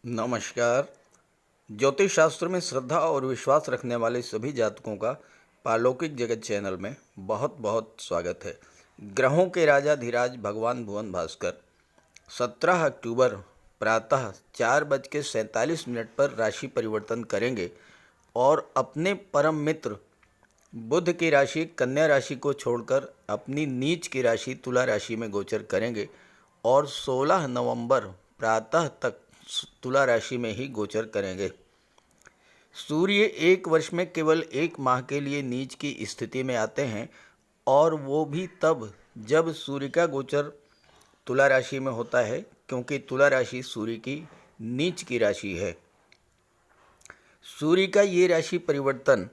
नमस्कार। ज्योतिष शास्त्र में श्रद्धा और विश्वास रखने वाले सभी जातकों का पालौकिक जगत चैनल में बहुत बहुत स्वागत है। ग्रहों के राजा धीराज भगवान भुवन भास्कर 17 अक्टूबर प्रातः 4:47 पर राशि परिवर्तन करेंगे और अपने परम मित्र बुध की राशि कन्या राशि को छोड़कर अपनी नीच की राशि तुला राशि में गोचर करेंगे और 16 नवंबर प्रातः तक तुला राशि में ही गोचर करेंगे। सूर्य एक वर्ष में केवल एक माह के लिए नीच की स्थिति में आते हैं और वो भी तब जब सूर्य का गोचर तुला राशि में होता है, क्योंकि तुला राशि सूर्य की नीच की राशि है। सूर्य का ये राशि परिवर्तन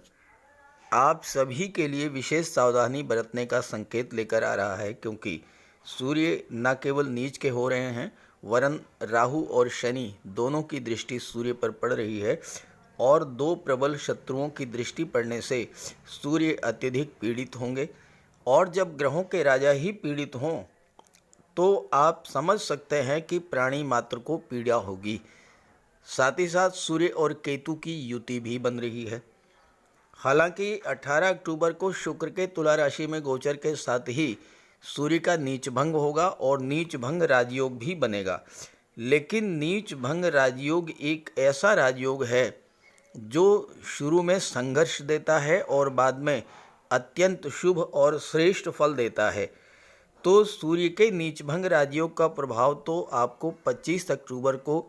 आप सभी के लिए विशेष सावधानी बरतने का संकेत लेकर आ रहा है, क्योंकि सूर्य न केवल नीच के हो रहे हैं वरन राहु और शनि दोनों की दृष्टि सूर्य पर पड़ रही है और दो प्रबल शत्रुओं की दृष्टि पड़ने से सूर्य अत्यधिक पीड़ित होंगे। और जब ग्रहों के राजा ही पीड़ित हों तो आप समझ सकते हैं कि प्राणी मात्र को पीड़ा होगी। साथ ही साथ सूर्य और केतु की युति भी बन रही है। हालांकि 18 अक्टूबर को शुक्र के तुला राशि में गोचर के साथ ही सूर्य का नीच भंग होगा और नीच भंग राजयोग भी बनेगा। लेकिन नीच भंग राजयोग एक ऐसा राजयोग है जो शुरू में संघर्ष देता है और बाद में अत्यंत शुभ और श्रेष्ठ फल देता है। तो सूर्य के नीच भंग राजयोग का प्रभाव तो आपको 25 अक्टूबर को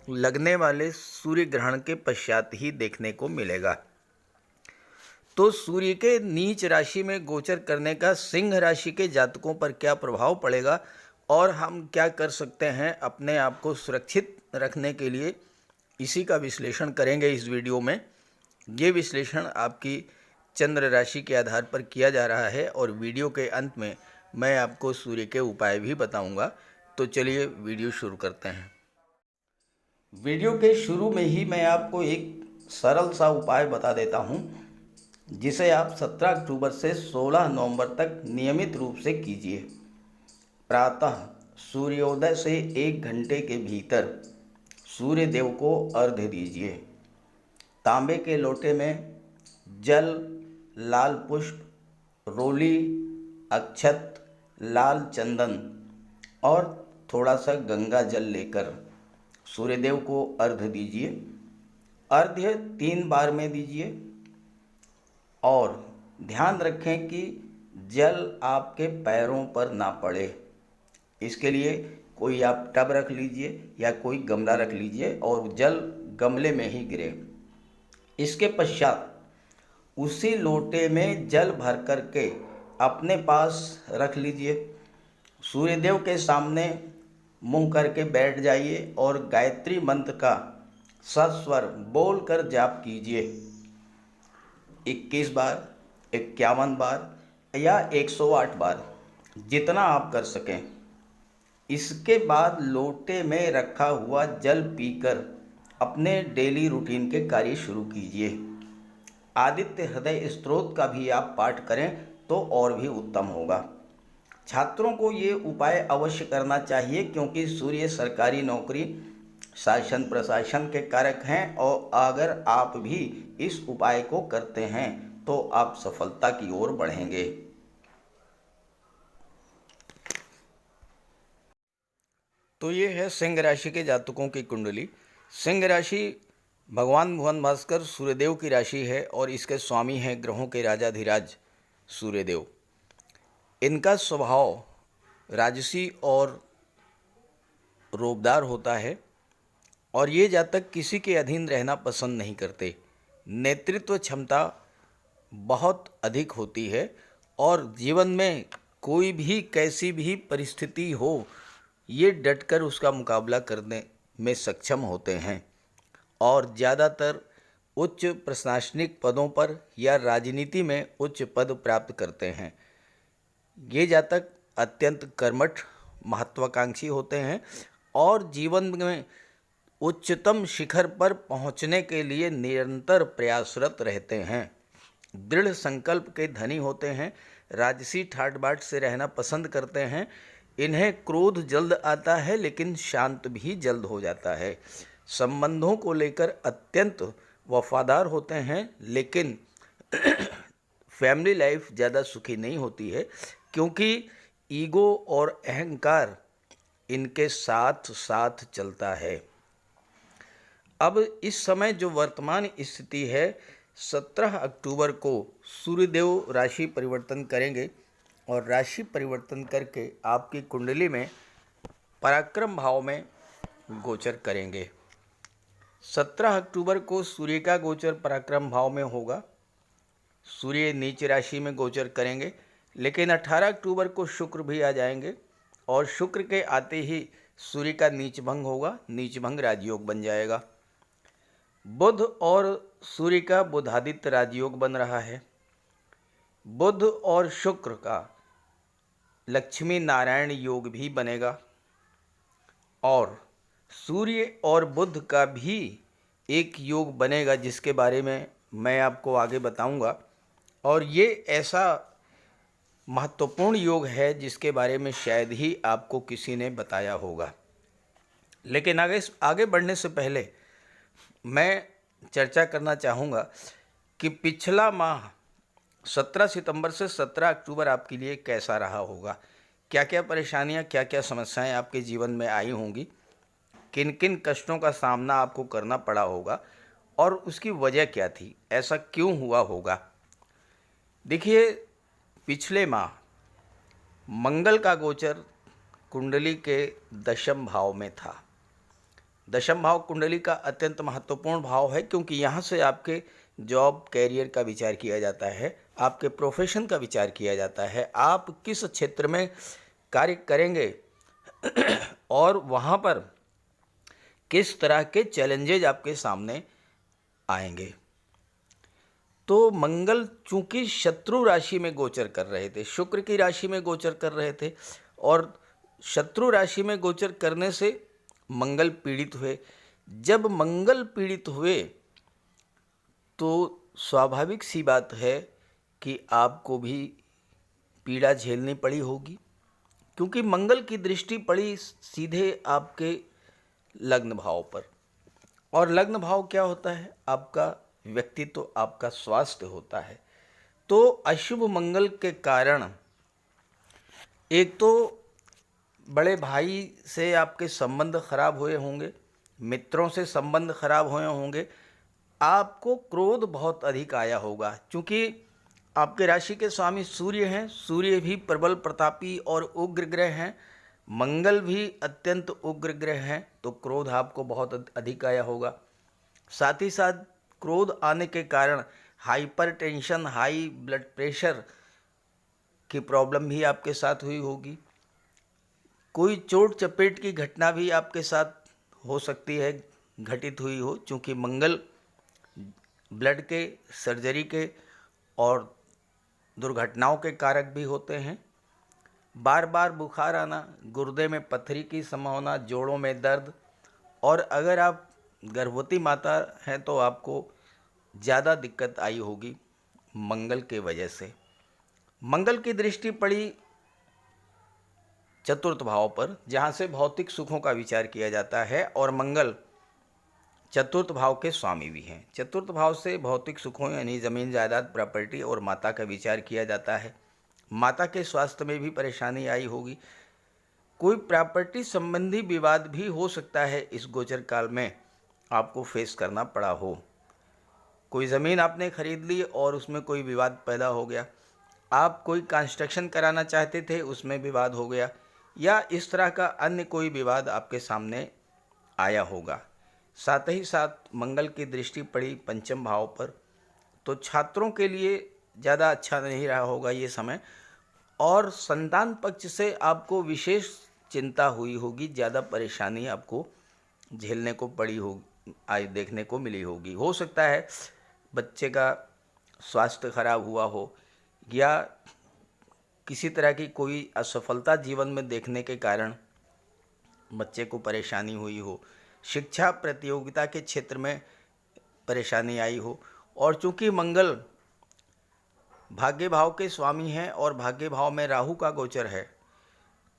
लगने वाले सूर्य ग्रहण के पश्चात ही देखने को मिलेगा। तो सूर्य के नीच राशि में गोचर करने का सिंह राशि के जातकों पर क्या प्रभाव पड़ेगा और हम क्या कर सकते हैं अपने आप को सुरक्षित रखने के लिए, इसी का विश्लेषण करेंगे इस वीडियो में। ये विश्लेषण आपकी चंद्र राशि के आधार पर किया जा रहा है और वीडियो के अंत में मैं आपको सूर्य के उपाय भी बताऊंगा। तो चलिए वीडियो शुरू करते हैं। वीडियो के शुरू में ही मैं आपको एक सरल सा उपाय बता देता हूं, जिसे आप 17 अक्टूबर से 16 नवंबर तक नियमित रूप से कीजिए। प्रातः सूर्योदय से 1 घंटे के भीतर सूर्य देव को अर्घ्य दीजिए। तांबे के लोटे में जल, लाल पुष्प, रोली, अक्षत, लाल चंदन और थोड़ा सा गंगा जल लेकर सूर्यदेव को अर्घ्य दीजिए। अर्घ्य 3 बार में दीजिए और ध्यान रखें कि जल आपके पैरों पर ना पड़े। इसके लिए कोई आप टब रख लीजिए या कोई गमला रख लीजिए और जल गमले में ही गिरे। इसके पश्चात उसी लोटे में जल भर करके अपने पास रख लीजिए। सूर्यदेव के सामने मुंह करके बैठ जाइए और गायत्री मंत्र का सस्वर बोलकर जाप कीजिए। 21 बार, 51 बार या 108 बार, जितना आप कर सकें। इसके बाद लोटे में रखा हुआ जल पीकर अपने डेली रूटीन के कार्य शुरू कीजिए। आदित्य हृदय स्तोत्र का भी आप पाठ करें तो और भी उत्तम होगा। छात्रों को ये उपाय अवश्य करना चाहिए, क्योंकि सूर्य सरकारी नौकरी, शासन प्रशासन के कारक हैं और अगर आप भी इस उपाय को करते हैं तो आप सफलता की ओर बढ़ेंगे। तो ये है सिंह राशि के जातकों की कुंडली। सिंह राशि भगवान भुवन भास्कर सूर्यदेव की राशि है और इसके स्वामी हैं ग्रहों के राजा धीराज सूर्यदेव। इनका स्वभाव राजसी और रोबदार होता है और ये जातक किसी के अधीन रहना पसंद नहीं करते। नेतृत्व क्षमता बहुत अधिक होती है और जीवन में कोई भी कैसी भी परिस्थिति हो, ये डटकर उसका मुकाबला करने में सक्षम होते हैं और ज़्यादातर उच्च प्रशासनिक पदों पर या राजनीति में उच्च पद प्राप्त करते हैं। ये जातक अत्यंत कर्मठ, महत्वाकांक्षी होते हैं और जीवन में उच्चतम शिखर पर पहुंचने के लिए निरंतर प्रयासरत रहते हैं। दृढ़ संकल्प के धनी होते हैं, राजसी ठाट बाट से रहना पसंद करते हैं। इन्हें क्रोध जल्द आता है लेकिन शांत भी जल्द हो जाता है। संबंधों को लेकर अत्यंत वफादार होते हैं, लेकिन फैमिली लाइफ ज़्यादा सुखी नहीं होती है, क्योंकि ईगो और अहंकार इनके साथ साथ चलता है। अब इस समय जो वर्तमान स्थिति है, 17 अक्टूबर को सूर्यदेव राशि परिवर्तन करेंगे और राशि परिवर्तन करके आपकी कुंडली में पराक्रम भाव में गोचर करेंगे। 17 अक्टूबर को सूर्य का गोचर पराक्रम भाव में होगा, सूर्य नीच राशि में गोचर करेंगे, लेकिन 18 अक्टूबर को शुक्र भी आ जाएंगे और शुक्र के आते ही सूर्य का नीच भंग होगा, नीच भंग राजयोग बन जाएगा। बुध और सूर्य का बुधादित्य राजयोग बन रहा है। बुध और शुक्र का लक्ष्मी नारायण योग भी बनेगा और सूर्य और बुध का भी एक योग बनेगा, जिसके बारे में मैं आपको आगे बताऊंगा। और ये ऐसा महत्वपूर्ण योग है जिसके बारे में शायद ही आपको किसी ने बताया होगा। लेकिन आगे बढ़ने से पहले मैं चर्चा करना चाहूँगा कि पिछला माह 17 सितंबर से 17 अक्टूबर आपके लिए कैसा रहा होगा, क्या क्या परेशानियाँ, क्या क्या समस्याएं आपके जीवन में आई होंगी, किन किन कष्टों का सामना आपको करना पड़ा होगा और उसकी वजह क्या थी, ऐसा क्यों हुआ होगा। देखिए, पिछले माह मंगल का गोचर कुंडली के दशम भाव में था। दशम भाव कुंडली का अत्यंत महत्वपूर्ण भाव है, क्योंकि यहाँ से आपके जॉब कैरियर का विचार किया जाता है, आपके प्रोफेशन का विचार किया जाता है, आप किस क्षेत्र में कार्य करेंगे और वहाँ पर किस तरह के चैलेंजेज आपके सामने आएंगे। तो मंगल चूंकि शत्रु राशि में गोचर कर रहे थे, शुक्र की राशि में गोचर कर रहे थे, और शत्रु राशि में गोचर करने से मंगल पीड़ित हुए। जब मंगल पीड़ित हुए तो स्वाभाविक सी बात है कि आपको भी पीड़ा झेलनी पड़ी होगी, क्योंकि मंगल की दृष्टि पड़ी सीधे आपके लग्न भाव पर। और लग्न भाव क्या होता है? आपका व्यक्तित्व, आपका स्वास्थ्य होता है। तो अशुभ मंगल के कारण एक तो बड़े भाई से आपके संबंध खराब हुए होंगे, मित्रों से संबंध खराब हुए होंगे, आपको क्रोध बहुत अधिक आया होगा। क्योंकि आपके राशि के स्वामी सूर्य हैं, सूर्य भी प्रबल प्रतापी और उग्र ग्रह हैं, मंगल भी अत्यंत उग्र ग्रह हैं, तो क्रोध आपको बहुत अधिक आया होगा। साथ ही साथ क्रोध आने के कारण hyper tension, high blood pressure की प्रॉब्लम भी आपके साथ हुई होगी। कोई चोट चपेट की घटना भी आपके साथ हो सकती है, घटित हुई हो, क्योंकि मंगल ब्लड के, सर्जरी के और दुर्घटनाओं के कारक भी होते हैं। बार बार बुखार आना, गुर्दे में पथरी की संभावना, जोड़ों में दर्द, और अगर आप गर्भवती माता हैं तो आपको ज़्यादा दिक्कत आई होगी मंगल के वजह से। मंगल की दृष्टि पड़ी चतुर्थ भाव पर, जहाँ से भौतिक सुखों का विचार किया जाता है, और मंगल चतुर्थ भाव के स्वामी भी हैं। चतुर्थ भाव से भौतिक सुखों यानी ज़मीन जायदाद, प्रॉपर्टी और माता का विचार किया जाता है। माता के स्वास्थ्य में भी परेशानी आई होगी। कोई प्रॉपर्टी संबंधी विवाद भी हो सकता है इस गोचर काल में आपको फेस करना पड़ा हो। कोई ज़मीन आपने खरीद ली और उसमें कोई विवाद पैदा हो गया, आप कोई कंस्ट्रक्शन कराना चाहते थे, उसमें विवाद हो गया, या इस तरह का अन्य कोई विवाद आपके सामने आया होगा। साथ ही साथ मंगल की दृष्टि पड़ी पंचम भाव पर, तो छात्रों के लिए ज़्यादा अच्छा नहीं रहा होगा ये समय, और संतान पक्ष से आपको विशेष चिंता हुई होगी, ज़्यादा परेशानी आपको झेलने को पड़ी होगी, देखने को मिली होगी। हो सकता है बच्चे का स्वास्थ्य खराब हुआ हो, या किसी तरह की कोई असफलता जीवन में देखने के कारण बच्चे को परेशानी हुई हो, शिक्षा प्रतियोगिता के क्षेत्र में परेशानी आई हो। और चूंकि मंगल भाग्य भाव के स्वामी हैं और भाग्य भाव में राहु का गोचर है,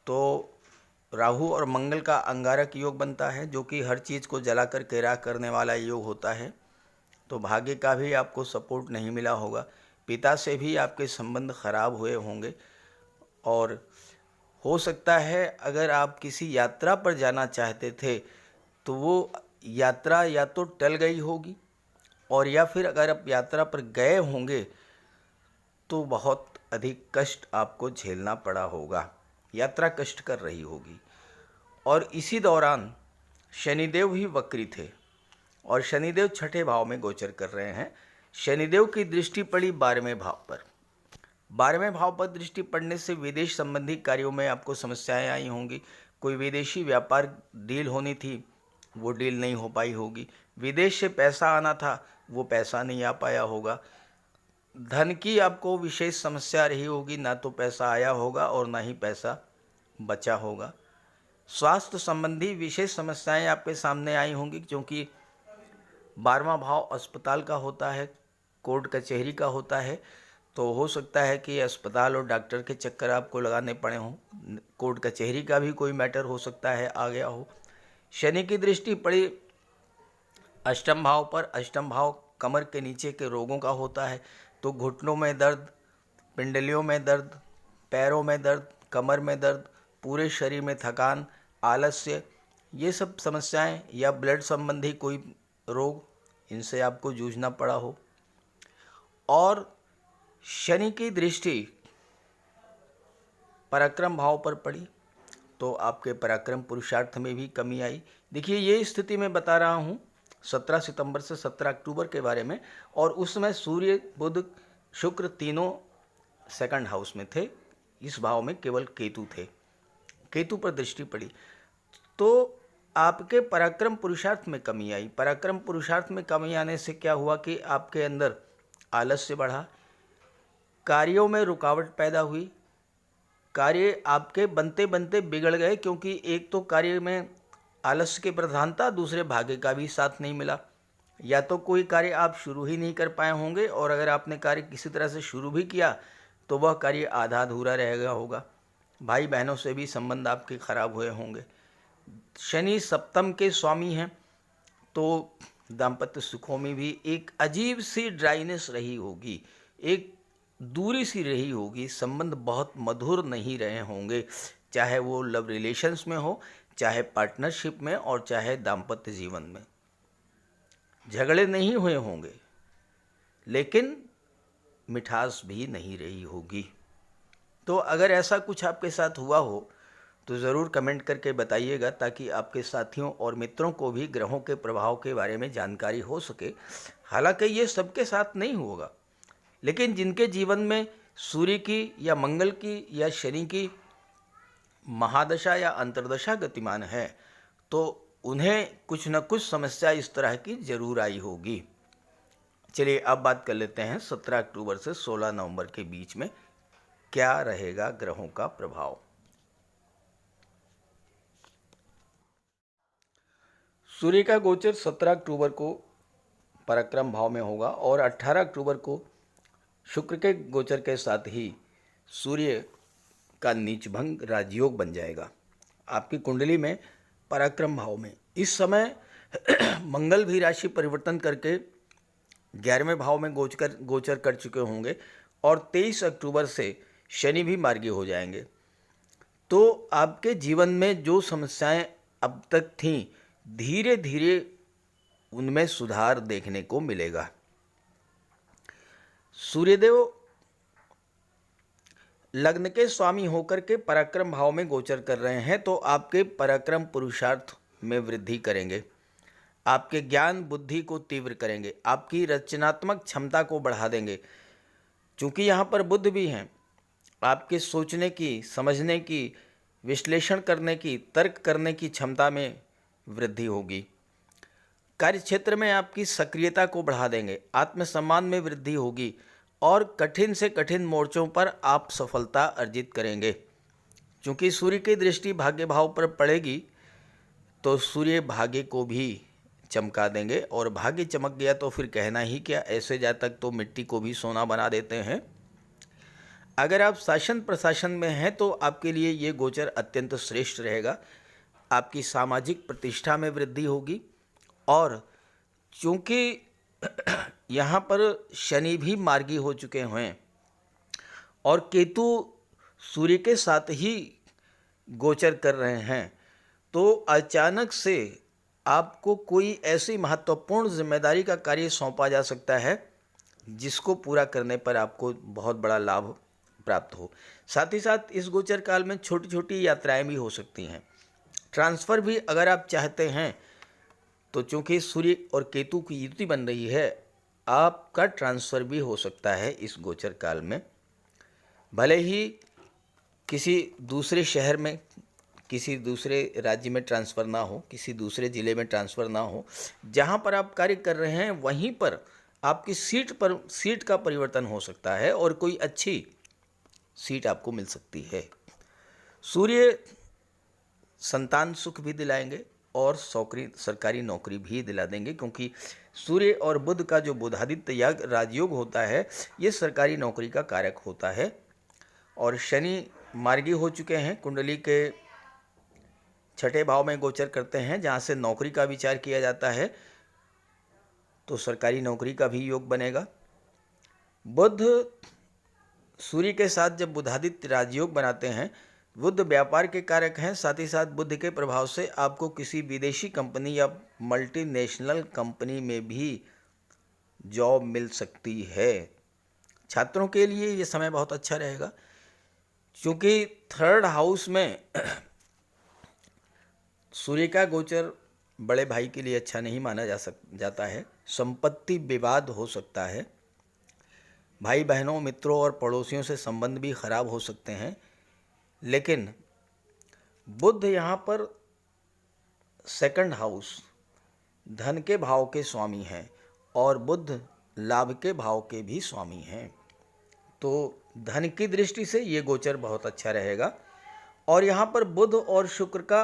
तो राहु और मंगल का अंगारक योग बनता है, जो कि हर चीज़ को जलाकर के राख करने वाला योग होता है। तो भाग्य का भी आपको सपोर्ट नहीं मिला होगा, पिता से भी आपके संबंध खराब हुए होंगे, और हो सकता है अगर आप किसी यात्रा पर जाना चाहते थे तो वो यात्रा या तो टल गई होगी, और या फिर अगर आप यात्रा पर गए होंगे तो बहुत अधिक कष्ट आपको झेलना पड़ा होगा, यात्रा कष्ट कर रही होगी। और इसी दौरान शनिदेव भी वक्री थे, और शनिदेव छठे भाव में गोचर कर रहे हैं। शनिदेव की दृष्टि पड़ी 12वें भाव पर। 12वें भाव पर दृष्टि पड़ने से विदेश संबंधी कार्यों में आपको समस्याएं आई होंगी। कोई विदेशी व्यापार डील होनी थी, वो डील नहीं हो पाई होगी। विदेश से पैसा आना था, वो पैसा नहीं आ पाया होगा। धन की आपको विशेष समस्या रही होगी, ना तो पैसा आया होगा और ना ही पैसा बचा होगा। स्वास्थ्य संबंधी विशेष समस्याएं आपके सामने आई होंगी, क्योंकि 12वां भाव अस्पताल का होता है, कोर्ट कचहरी का होता है। तो हो सकता है कि अस्पताल और डॉक्टर के चक्कर आपको लगाने पड़े हों। कोर्ट कचहरी का भी कोई मैटर हो सकता है आ गया हो। शनि की दृष्टि पड़ी अष्टम भाव पर। अष्टम भाव कमर के नीचे के रोगों का होता है। तो घुटनों में दर्द, पिंडलियों में दर्द, पैरों में दर्द, कमर में दर्द, पूरे शरीर में थकान, आलस्य, ये सब समस्याएं, या ब्लड संबंधी कोई रोग, इनसे आपको जूझना पड़ा हो। और शनि की दृष्टि पराक्रम भाव पर पड़ी तो आपके पराक्रम पुरुषार्थ में भी कमी आई। देखिए, ये स्थिति मैं बता रहा हूँ 17 सितंबर से 17 अक्टूबर के बारे में, और उस समय सूर्य, बुध, शुक्र तीनों सेकंड हाउस में थे। इस भाव में केवल केतु थे। केतु पर दृष्टि पड़ी तो आपके पराक्रम पुरुषार्थ में कमी आई। पराक्रम पुरुषार्थ में कमी आने से क्या हुआ कि आपके अंदर आलस्य बढ़ा, कार्यों में रुकावट पैदा हुई, कार्य आपके बनते बनते बिगड़ गए, क्योंकि एक तो कार्य में आलस्य की प्रधानता, दूसरे भाग्य का भी साथ नहीं मिला। या तो कोई कार्य आप शुरू ही नहीं कर पाए होंगे, और अगर आपने कार्य किसी तरह से शुरू भी किया तो वह कार्य आधा अधूरा रह गया होगा। भाई बहनों से भी संबंध आपके खराब हुए होंगे। शनि सप्तम के स्वामी हैं, तो दाम्पत्य सुखों में भी एक अजीब सी ड्राइनेस रही होगी, एक दूरी सी रही होगी, संबंध बहुत मधुर नहीं रहे होंगे, चाहे वो लव रिलेशंस में हो, चाहे पार्टनरशिप में, और चाहे दाम्पत्य जीवन में। झगड़े नहीं हुए होंगे, लेकिन मिठास भी नहीं रही होगी। तो अगर ऐसा कुछ आपके साथ हुआ हो तो ज़रूर कमेंट करके बताइएगा, ताकि आपके साथियों और मित्रों को भी ग्रहों के प्रभाव के बारे में जानकारी हो सके। हालांकि ये सबके साथ नहीं होगा, लेकिन जिनके जीवन में सूर्य की या मंगल की या शनि की महादशा या अंतर्दशा गतिमान है, तो उन्हें कुछ न कुछ समस्या इस तरह की जरूर आई होगी। चलिए अब बात कर लेते हैं 17 अक्टूबर से 16 नवंबर के बीच में क्या रहेगा ग्रहों का प्रभाव। सूर्य का गोचर 17 अक्टूबर को पराक्रम भाव में होगा, और 18 अक्टूबर को शुक्र के गोचर के साथ ही सूर्य का नीचभंग राजयोग बन जाएगा आपकी कुंडली में पराक्रम भाव में। इस समय मंगल भी राशि परिवर्तन करके 11वें भाव में गोचर कर चुके होंगे, और 23 अक्टूबर से शनि भी मार्गी हो जाएंगे। तो आपके जीवन में जो समस्याएं अब तक थीं, धीरे धीरे उनमें सुधार देखने को मिलेगा। सूर्यदेव लग्न के स्वामी होकर के पराक्रम भाव में गोचर कर रहे हैं, तो आपके पराक्रम पुरुषार्थ में वृद्धि करेंगे, आपके ज्ञान बुद्धि को तीव्र करेंगे, आपकी रचनात्मक क्षमता को बढ़ा देंगे। चूँकि यहाँ पर बुध भी हैं, आपके सोचने की, समझने की, विश्लेषण करने की, तर्क करने की क्षमता में वृद्धि होगी। कार्य क्षेत्र में आपकी सक्रियता को बढ़ा देंगे, आत्मसम्मान में वृद्धि होगी, और कठिन से कठिन मोर्चों पर आप सफलता अर्जित करेंगे। चूँकि सूर्य की दृष्टि भाग्य भाव पर पड़ेगी, तो सूर्य भाग्य को भी चमका देंगे, और भाग्य चमक गया तो फिर कहना ही क्या। ऐसे जातक तो मिट्टी को भी सोना बना देते हैं। अगर आप शासन प्रशासन में हैं तो आपके लिए ये गोचर अत्यंत श्रेष्ठ रहेगा। आपकी सामाजिक प्रतिष्ठा में वृद्धि होगी और चूँकि यहाँ पर शनि भी मार्गी हो चुके हैं और केतु सूर्य के साथ ही गोचर कर रहे हैं, तो अचानक से आपको कोई ऐसी महत्वपूर्ण जिम्मेदारी का कार्य सौंपा जा सकता है जिसको पूरा करने पर आपको बहुत बड़ा लाभ प्राप्त हो। साथ ही साथ इस गोचर काल में छोटी छोटी यात्राएं भी हो सकती हैं। ट्रांसफ़र भी अगर आप चाहते हैं तो चूँकि सूर्य और केतु की युति बन रही है, आपका ट्रांसफ़र भी हो सकता है इस गोचर काल में। भले ही किसी दूसरे शहर में, किसी दूसरे राज्य में ट्रांसफ़र ना हो, किसी दूसरे ज़िले में ट्रांसफ़र ना हो, जहाँ पर आप कार्य कर रहे हैं वहीं पर आपकी सीट का परिवर्तन हो सकता है और कोई अच्छी सीट आपको मिल सकती है। सूर्य संतान सुख भी दिलाएंगे और सरकारी नौकरी भी दिला देंगे, क्योंकि सूर्य और बुध का जो बुधादित्य योग राजयोग होता है ये सरकारी नौकरी का कारक होता है। और शनि मार्गी हो चुके हैं, कुंडली के छठे भाव में गोचर करते हैं, जहाँ से नौकरी का विचार किया जाता है, तो सरकारी नौकरी का भी योग बनेगा। बुध सूर्य के साथ जब बुधादित्य राजयोग बनाते हैं, बुध व्यापार के कारक हैं, साथ ही साथ बुध के प्रभाव से आपको किसी विदेशी कंपनी या मल्टीनेशनल कंपनी में भी जॉब मिल सकती है। छात्रों के लिए ये समय बहुत अच्छा रहेगा, क्योंकि थर्ड हाउस में सूर्य का गोचर बड़े भाई के लिए अच्छा नहीं माना जाता है। संपत्ति विवाद हो सकता है, भाई बहनों, मित्रों और पड़ोसियों से संबंध भी खराब हो सकते हैं। लेकिन बुध यहाँ पर सेकंड हाउस धन के भाव के स्वामी हैं और बुध लाभ के भाव के भी स्वामी हैं, तो धन की दृष्टि से ये गोचर बहुत अच्छा रहेगा। और यहाँ पर बुध और शुक्र का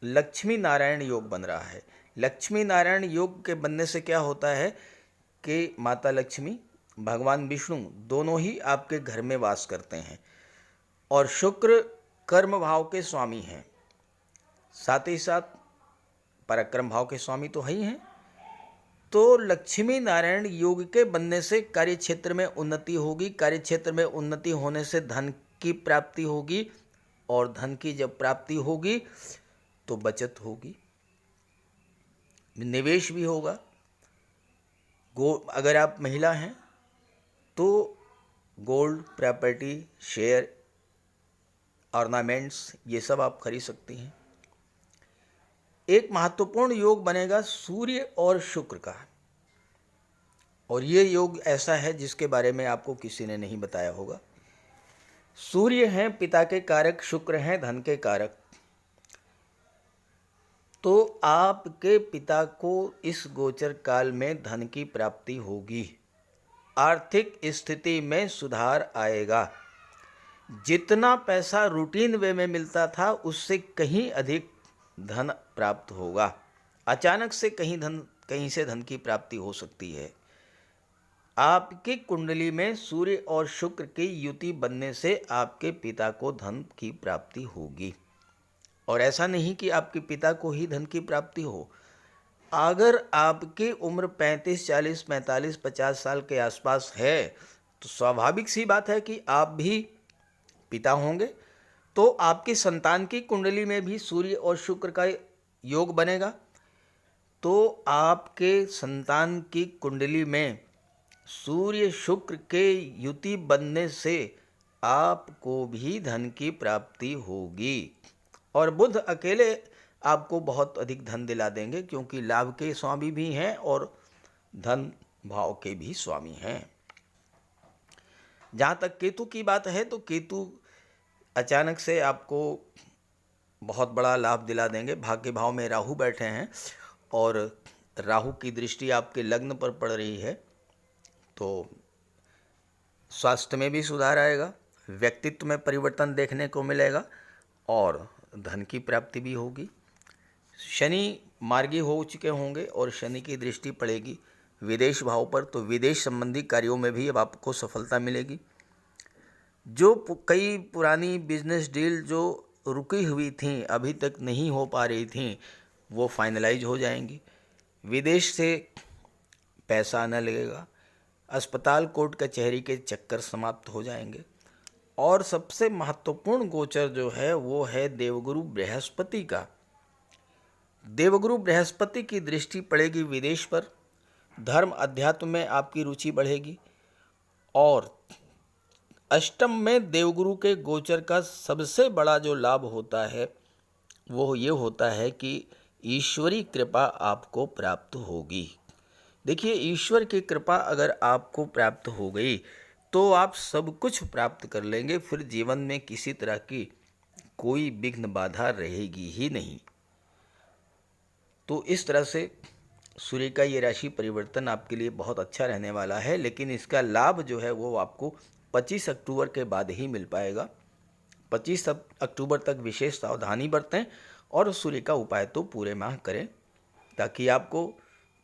लक्ष्मी नारायण योग बन रहा है। लक्ष्मी नारायण योग के बनने से क्या होता है कि माता लक्ष्मी, भगवान विष्णु दोनों ही आपके घर में वास करते हैं और शुक्र कर्म भाव के स्वामी हैं, साथ ही साथ पराक्रम भाव के स्वामी तो है ही हैं। तो लक्ष्मी नारायण योग के बनने से कार्य क्षेत्र में उन्नति होगी, कार्य क्षेत्र में उन्नति होने से धन की प्राप्ति होगी और धन की जब प्राप्ति होगी तो बचत होगी, निवेश भी होगा। अगर आप महिला हैं तो गोल्ड, प्रॉपर्टी, शेयर, ऑर्नामेंट्स ये सब आप खरीद सकती हैं। एक महत्वपूर्ण योग बनेगा सूर्य और शुक्र का, और ये योग ऐसा है जिसके बारे में आपको किसी ने नहीं बताया होगा। सूर्य हैं पिता के कारक, शुक्र हैं धन के कारक। तो आपके पिता को इस गोचर काल में धन की प्राप्ति होगी, आर्थिक स्थिति में सुधार आएगा। जितना पैसा रूटीन वे में मिलता था उससे कहीं अधिक धन प्राप्त होगा। अचानक से कहीं से धन की प्राप्ति हो सकती है। आपकी कुंडली में सूर्य और शुक्र की युति बनने से आपके पिता को धन की प्राप्ति होगी। और ऐसा नहीं कि आपके पिता को ही धन की प्राप्ति हो, अगर आपकी उम्र 35, 40, 45, 50 साल के आसपास है तो स्वाभाविक सी बात है कि आप भी पिता होंगे, तो आपकी संतान की कुंडली में भी सूर्य और शुक्र का योग बनेगा। तो आपके संतान की कुंडली में सूर्य शुक्र के युति बनने से आपको भी धन की प्राप्ति होगी। और बुध अकेले आपको बहुत अधिक धन दिला देंगे, क्योंकि लाभ के स्वामी भी हैं और धन भाव के भी स्वामी हैं। जहाँ तक केतु की बात है तो केतु अचानक से आपको बहुत बड़ा लाभ दिला देंगे। भाग्य भाव में राहु बैठे हैं और राहु की दृष्टि आपके लग्न पर पड़ रही है, तो स्वास्थ्य में भी सुधार आएगा, व्यक्तित्व में परिवर्तन देखने को मिलेगा और धन की प्राप्ति भी होगी। शनि मार्गी हो चुके होंगे और शनि की दृष्टि पड़ेगी विदेश भाव पर, तो विदेश संबंधी कार्यों में भी अब आपको सफलता मिलेगी। जो कई पुरानी बिजनेस डील जो रुकी हुई थी, अभी तक नहीं हो पा रही थी, वो फाइनलाइज हो जाएंगी। विदेश से पैसा आने लगेगा। अस्पताल कोर्ट कचहरी के चक्कर समाप्त हो जाएंगे। और सबसे महत्वपूर्ण गोचर जो है वो है देवगुरु बृहस्पति का। देवगुरु बृहस्पति की दृष्टि पड़ेगी विदेश पर। धर्म अध्यात्म में आपकी रुचि बढ़ेगी। और अष्टम में देवगुरु के गोचर का सबसे बड़ा जो लाभ होता है वो ये होता है कि ईश्वरी कृपा आपको प्राप्त होगी। देखिए, ईश्वर की कृपा अगर आपको प्राप्त हो गई तो आप सब कुछ प्राप्त कर लेंगे। फिर जीवन में किसी तरह की कोई विघ्न बाधा रहेगी ही नहीं। तो इस तरह से सूर्य का ये राशि परिवर्तन आपके लिए बहुत अच्छा रहने वाला है, लेकिन इसका लाभ जो है वो आपको 25 अक्टूबर के बाद ही मिल पाएगा। 25 अक्टूबर तक विशेष सावधानी बरतें और सूर्य का उपाय तो पूरे माह करें ताकि आपको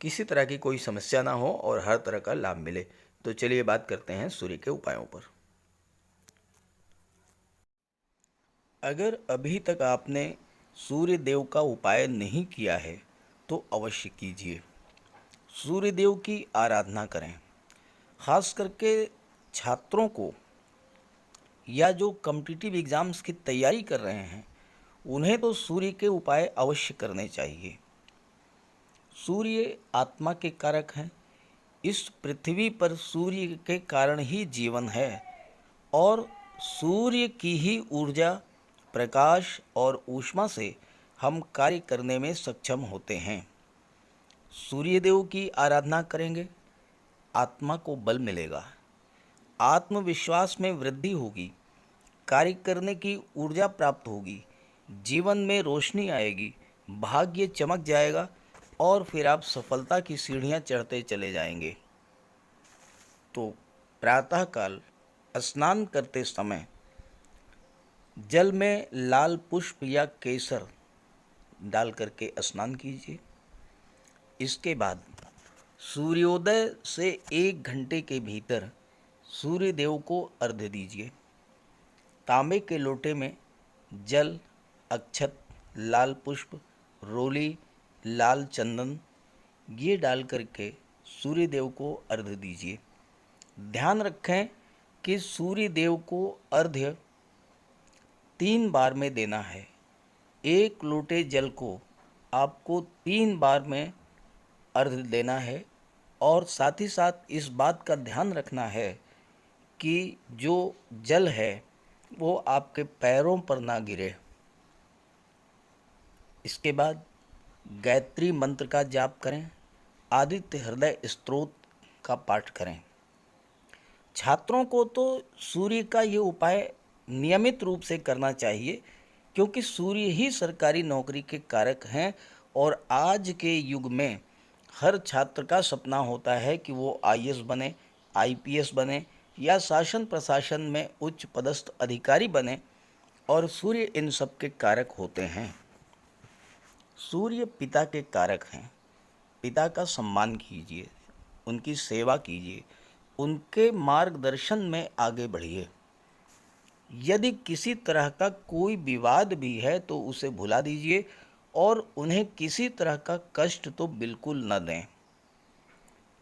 किसी तरह की कोई समस्या ना हो और हर तरह का लाभ मिले। तो चलिए बात करते हैं सूर्य के उपायों पर। अगर अभी तक आपने सूर्य देव का उपाय नहीं किया है तो अवश्य कीजिए। सूर्य देव की आराधना करें। खास करके छात्रों को या जो कॉम्पिटिटिव एग्ज़ाम्स की तैयारी कर रहे हैं उन्हें तो सूर्य के उपाय अवश्य करने चाहिए। सूर्य आत्मा के कारक हैं। इस पृथ्वी पर सूर्य के कारण ही जीवन है और सूर्य की ही ऊर्जा, प्रकाश और ऊष्मा से हम कार्य करने में सक्षम होते हैं। सूर्यदेव की आराधना करेंगे, आत्मा को बल मिलेगा, आत्मविश्वास में वृद्धि होगी, कार्य करने की ऊर्जा प्राप्त होगी, जीवन में रोशनी आएगी, भाग्य चमक जाएगा और फिर आप सफलता की सीढ़ियां चढ़ते चले जाएंगे। तो प्रातःकाल स्नान करते समय जल में लाल पुष्प या केसर डाल करके स्नान कीजिए। इसके बाद सूर्योदय से 1 घंटे के भीतर सूर्य देव को अर्घ्य दीजिए। तांबे के लोटे में जल, अक्षत, लाल पुष्प, रोली, लाल चंदन ये डाल करके सूर्य देव को अर्घ्य दीजिए। ध्यान रखें कि सूर्य देव को अर्घ्य 3 बार में देना है। 1 लोटे जल को आपको 3 बार में अर्घ्य देना है और साथ ही साथ इस बात का ध्यान रखना है कि जो जल है वो आपके पैरों पर ना गिरे। इसके बाद गायत्री मंत्र का जाप करें, आदित्य हृदय स्तोत्र का पाठ करें। छात्रों को तो सूर्य का ये उपाय नियमित रूप से करना चाहिए क्योंकि सूर्य ही सरकारी नौकरी के कारक हैं और आज के युग में हर छात्र का सपना होता है कि वो आईएएस बने, आईपीएस बने या शासन प्रशासन में उच्च पदस्थ अधिकारी बने और सूर्य इन सब के कारक होते हैं। सूर्य पिता के कारक हैं। पिता का सम्मान कीजिए, उनकी सेवा कीजिए, उनके मार्गदर्शन में आगे बढ़िए। यदि किसी तरह का कोई विवाद भी है तो उसे भुला दीजिए और उन्हें किसी तरह का कष्ट तो बिल्कुल न दें।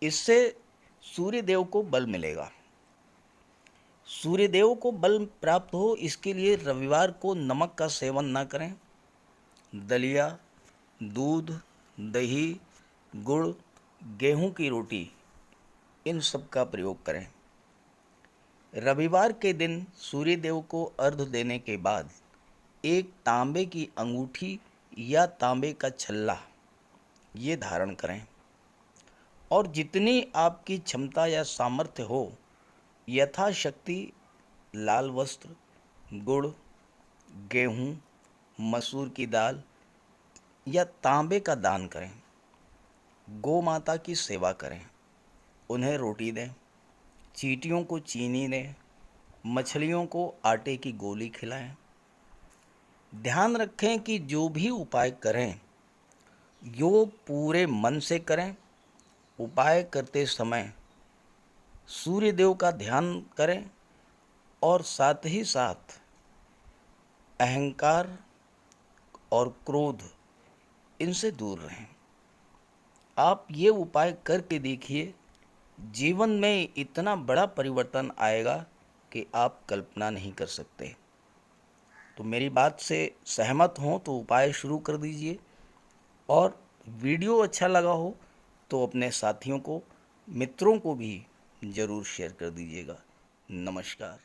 इससे सूर्यदेव को बल मिलेगा। सूर्यदेव को बल प्राप्त हो इसके लिए रविवार को नमक का सेवन न करें। दलिया, दूध, दही, गुड़, गेहूं की रोटी इन सब का प्रयोग करें। रविवार के दिन सूर्यदेव को अर्घ्य देने के बाद एक तांबे की अंगूठी या तांबे का छल्ला ये धारण करें और जितनी आपकी क्षमता या सामर्थ्य हो यथाशक्ति लाल वस्त्र, गुड़, गेहूं, मसूर की दाल या तांबे का दान करें। गौ माता की सेवा करें, उन्हें रोटी दें, चींटियों को चीनी दें, मछलियों को आटे की गोली खिलाएं। ध्यान रखें कि जो भी उपाय करें यो पूरे मन से करें। उपाय करते समय सूर्यदेव का ध्यान करें और साथ ही साथ अहंकार और क्रोध, इनसे दूर रहें। आप ये उपाय करके देखिए, जीवन में इतना बड़ा परिवर्तन आएगा कि आप कल्पना नहीं कर सकते। तो मेरी बात से सहमत हों तो उपाय शुरू कर दीजिए, और वीडियो अच्छा लगा हो तो अपने साथियों को, मित्रों को भी ज़रूर शेयर कर दीजिएगा। नमस्कार।